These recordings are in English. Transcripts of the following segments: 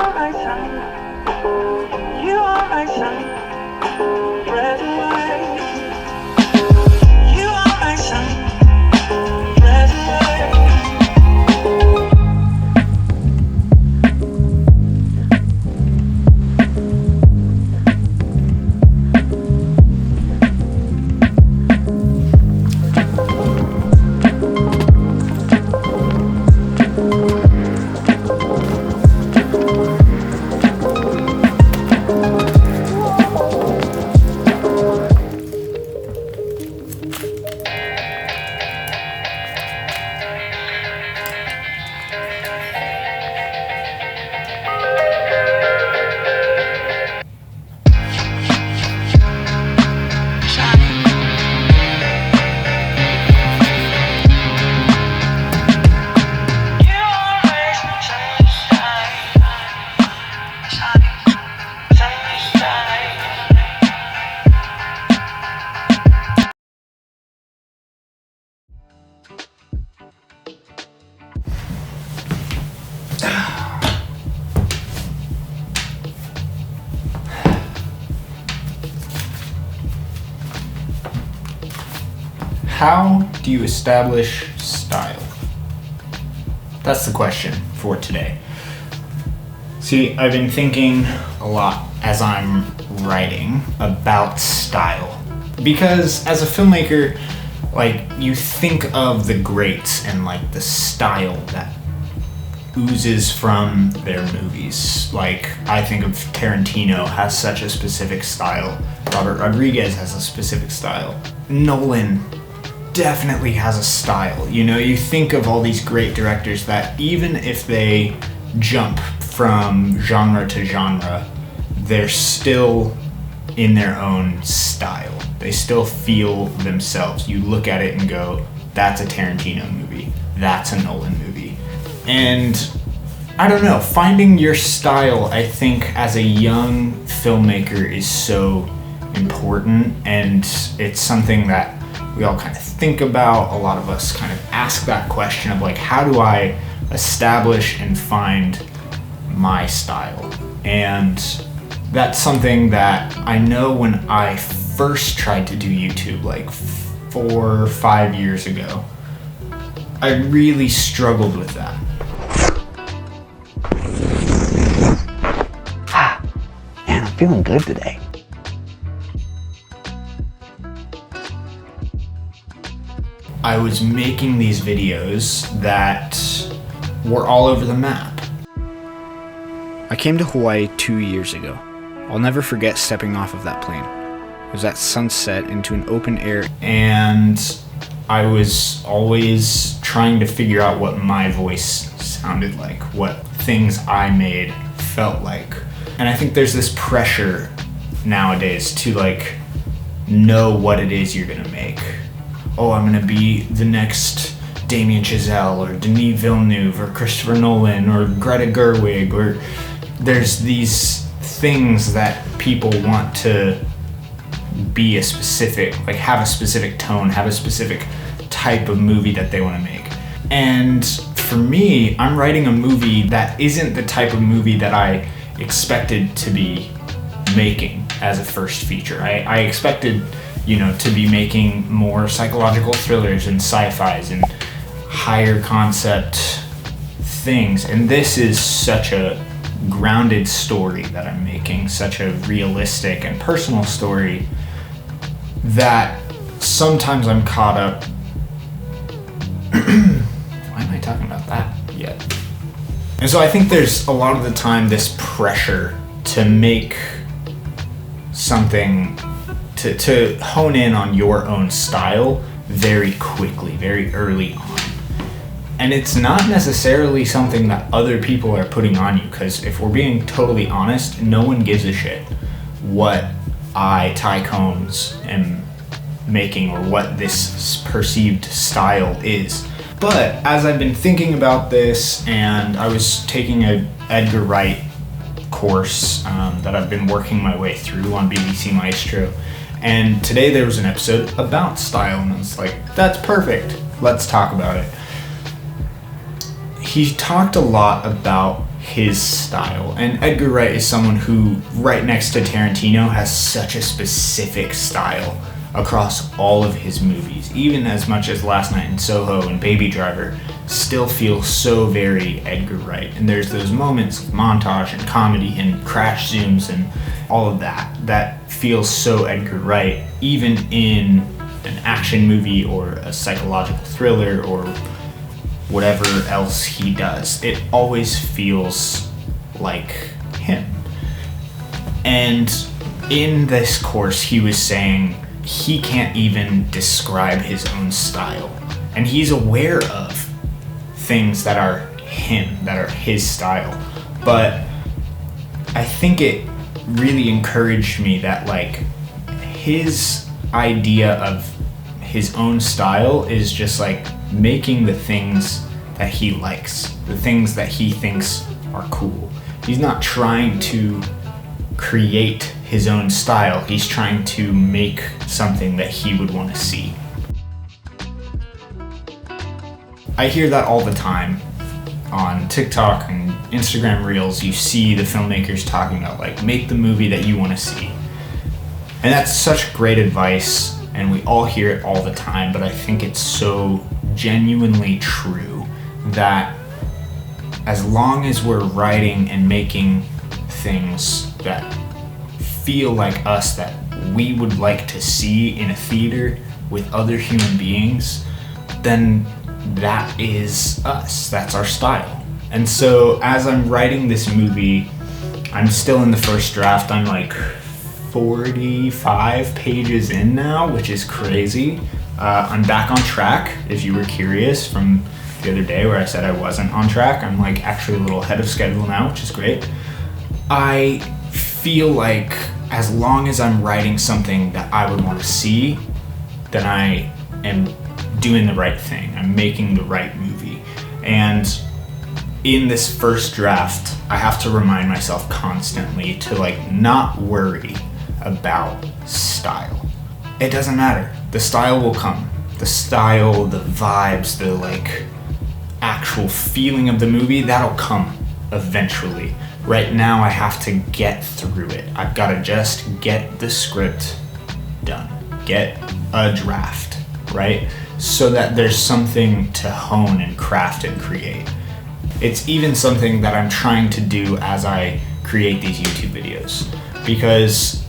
are my sun. You are my sun. Red and white. You are my sun. Red and white. How do you establish style? That's the question for today. See, I've been thinking a lot as I'm writing about style. Because as a filmmaker, you think of the greats and the style that oozes from their movies. I think of Tarantino has such a specific style. Robert Rodriguez has a specific style. Nolan definitely has a style. You think of all these great directors that even if they jump from genre to genre, they're still in their own style. They still feel themselves. You look at it and go, that's a Tarantino movie. That's a Nolan movie. And I don't know, finding your style, I think, as a young filmmaker is so important, and it's something that we all kind of think about. A lot of us kind of ask that question of how do I establish and find my style? And that's something that I know when I first tried to do YouTube 4 or 5 years ago, I really struggled with that. Man, I'm feeling good today. I was making these videos that were all over the map. I came to Hawaii 2 years ago. I'll never forget stepping off of that plane. It was at sunset into an open air, and I was always trying to figure out what my voice sounded like, what things I made felt like. And I think there's this pressure nowadays to know what it is you're gonna make. Oh, I'm gonna be the next Damien Chazelle or Denis Villeneuve or Christopher Nolan or Greta Gerwig, or there's these things that people want to be a specific, have a specific tone, have a specific type of movie that they want to make. And for me, I'm writing a movie that isn't the type of movie that I expected to be making as a first feature. I expected to be making more psychological thrillers and sci-fis and higher concept things. And this is such a grounded story that I'm making, such a realistic and personal story, that sometimes I'm caught up. Why am I talking about that yet? And so I think there's a lot of the time this pressure to make something, to hone in on your own style very quickly, very early on. And it's not necessarily something that other people are putting on you, because if we're being totally honest, no one gives a shit what Ty Combs, am making or what this perceived style is. But as I've been thinking about this, and I was taking a Edgar Wright course that I've been working my way through on BBC Maestro, and today there was an episode about style, and I was like, that's perfect, let's talk about it. He talked a lot about his style. And Edgar Wright is someone who, right next to Tarantino, has such a specific style across all of his movies, even as much as Last Night in Soho and Baby Driver still feel so very Edgar Wright. And there's those moments of montage and comedy and crash zooms and all of that feels so Edgar Wright, even in an action movie or a psychological thriller or whatever else he does. It always feels like him. And in this course, he was saying he can't even describe his own style. And he's aware of things that are him, that are his style. But I think it really encouraged me that like his idea of his own style is just like making the things that he likes, the things that he thinks are cool. He's not trying to create his own style. He's trying to make something that he would want to see. I hear that all the time on TikTok and Instagram Reels. You see the filmmakers talking about like, make the movie that you want to see. And that's such great advice, and we all hear it all the time, but I think it's so genuinely true that as long as we're writing and making things that feel like us, that we would like to see in a theater with other human beings, then that is us, that's our style. And so as I'm writing this movie, I'm still in the first draft. I'm like 45 pages in now, which is crazy. I'm back on track, if you were curious from the other day where I said I wasn't on track. I'm like actually a little ahead of schedule now, which is great. I feel like as long as I'm writing something that I would want to see, then I am doing the right thing. I'm making the right movie. And in this first draft, I have to remind myself constantly to like not worry about style. It doesn't matter. The style will come. The style, the vibes, the like actual feeling of the movie, that'll come eventually. Right now I have to get through it. I've got to just get the script done. Get a draft, right? So that there's something to hone and craft and create. It's even something that I'm trying to do as I create these YouTube videos, because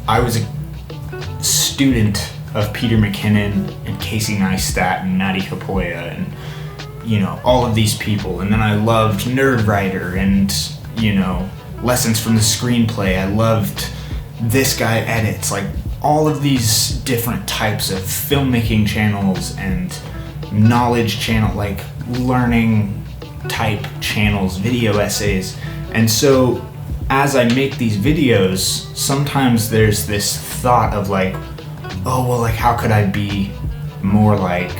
I was a student of Peter McKinnon and Casey Neistat and Maddie Kapoya and, you know, all of these people. And then I loved Nerd Writer and, you know, Lessons from the Screenplay. I loved This Guy Edits, like all of these different types of filmmaking channels and knowledge channel, like learning type channels, video essays. And so as I make these videos, sometimes there's this thought of like, oh, well, like how could I be more like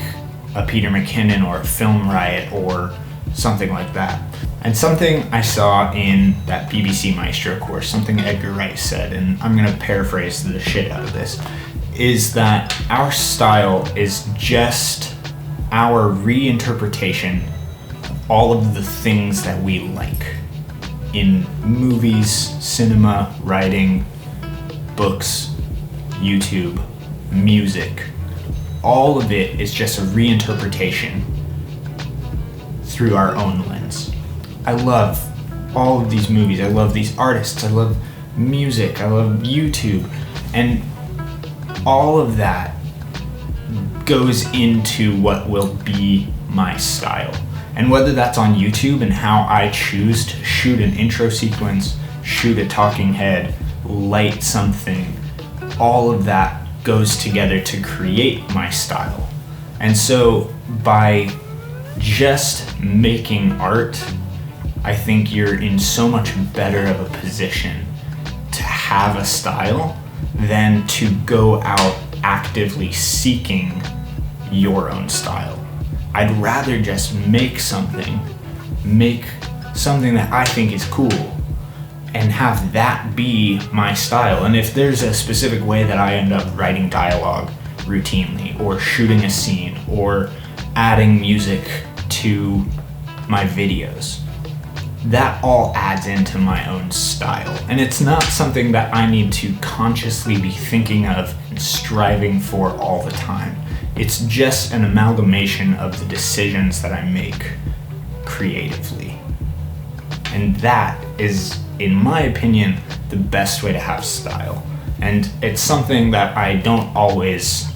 a Peter McKinnon or a Film Riot or something like that? And something I saw in that BBC Maestro course, something Edgar Wright said, and I'm gonna paraphrase the shit out of this, is that our style is just our reinterpretation of all of the things that we like in movies, cinema, writing, books, YouTube, music. All of it is just a reinterpretation through our own lens. I love all of these movies. I love these artists. I love music. I love YouTube. And all of that goes into what will be my style. And whether that's on YouTube and how I choose to shoot an intro sequence, shoot a talking head, light something, all of that goes together to create my style. And so by just making art, I think you're in so much better of a position to have a style than to go out actively seeking your own style. I'd rather just make something that I think is cool and have that be my style. And if there's a specific way that I end up writing dialogue routinely or shooting a scene or adding music to my videos, that all adds into my own style. And it's not something that I need to consciously be thinking of and striving for all the time. It's just an amalgamation of the decisions that I make creatively. And that is, in my opinion, the best way to have style. And it's something that I don't always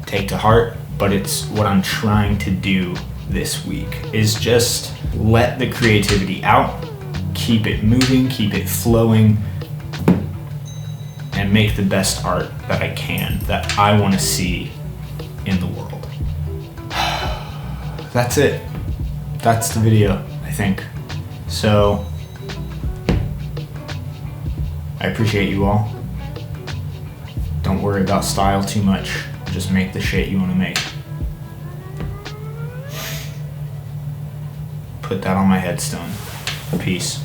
take to heart, but it's what I'm trying to do this week, is just let the creativity out, keep it moving, keep it flowing, and make the best art that I can, that I want to see in the world. That's it. That's the video, I think. So, I appreciate you all. Don't worry about style too much. Just make the shit you want to make. Put that on my headstone. Peace.